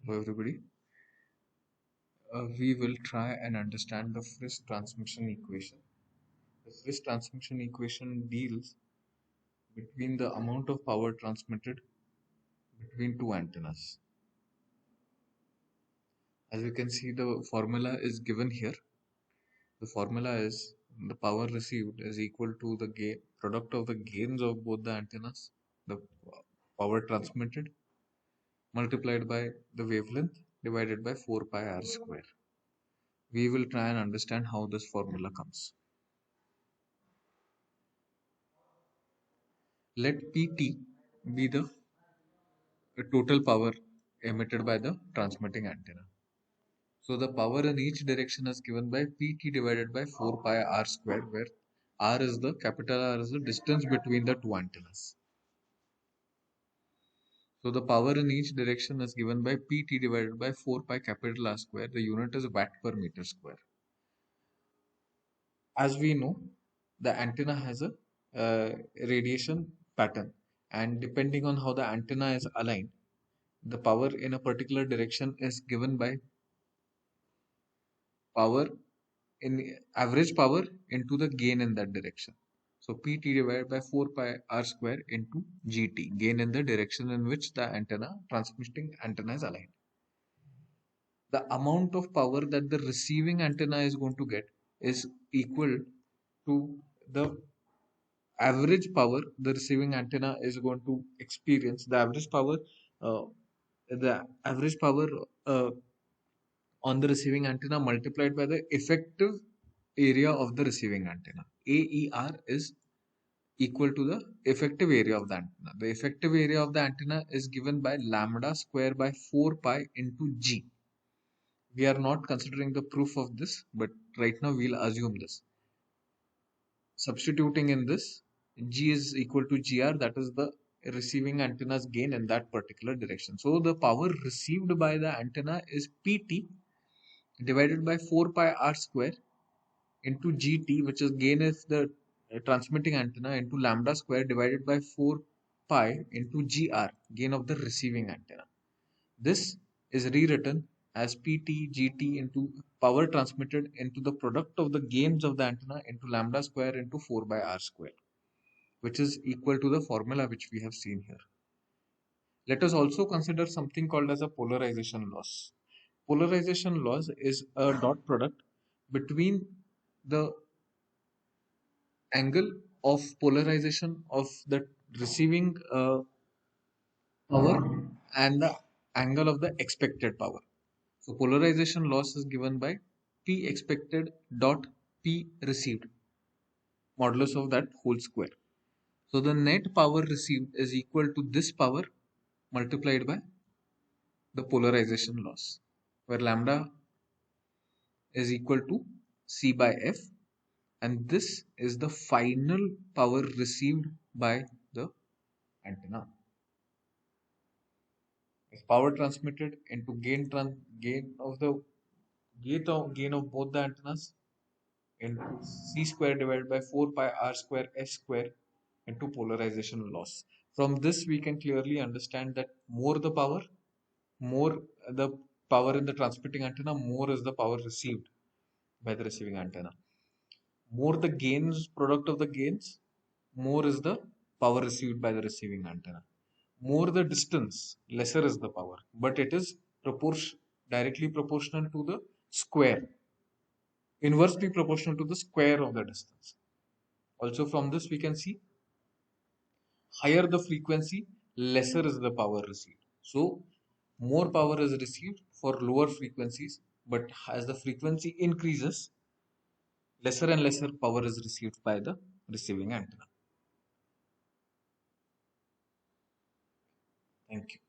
Hello everybody. We will try and understand the Friis transmission equation. The Friis transmission equation deals between the amount of power transmitted between two antennas. As you can see, the formula is given here. The formula is the power received is equal to the gain product of the gains of both the antennas, the power transmitted multiplied by the wavelength divided by 4 pi r square. We will try and understand how this formula comes. Let Pt be the total power emitted by the transmitting antenna. So the power in each direction is given by Pt divided by 4 pi r square, where r is the capital R is the distance between the two antennas. So the power in each direction is given by Pt divided by 4 pi capital R square. The unit is watt per meter square. As we know, the antenna has a radiation pattern, and depending on how the antenna is aligned, the power in a particular direction is given by power in average power into the gain in that direction. So Pt divided by 4 pi r square into Gt, gain in the direction in which the antenna, transmitting antenna is aligned. The amount of power that the receiving antenna is going to get is equal to the average power the receiving antenna is going to experience. Uh, the average power uh, on the receiving antenna multiplied by the effective area of the receiving antenna. AER is equal to the effective area of the antenna. The effective area of the antenna is given by lambda square by 4 pi into G. We are not considering the proof of this, but right now we'll assume this. Substituting in this, G is equal to GR, that is the receiving antenna's gain in that particular direction. So the power received by the antenna is PT divided by 4 pi r square into Gt, which is gain is the transmitting antenna, into lambda square divided by 4 pi into Gr, gain of the receiving antenna. This is rewritten as Pt Gt into power transmitted into the product of the gains of the antenna into lambda square into 4 by r square, which is equal to the formula which we have seen here. Let us also consider something called as a polarization loss. Polarization loss is a dot product between the angle of polarization of the receiving power and the angle of the expected power. So polarization loss is given by P expected dot P received, modulus of that whole square. So the net power received is equal to this power multiplied by the polarization loss, where lambda is equal to C by F, and this is the final power received by the antenna. If power transmitted into gain of both the antennas into C square divided by 4 pi r square S square into polarization loss. From this we can clearly understand that more the power in the transmitting antenna, more is the power received by the receiving antenna. More the gains, product of the gains, more is the power received by the receiving antenna. More the distance, lesser is the power, but it is directly proportional to the square, inversely proportional to the square of the distance. Also from this we can see higher the frequency, lesser is the power received. So more power is received for lower frequencies, but as the frequency increases, lesser and lesser power is received by the receiving antenna. Thank you.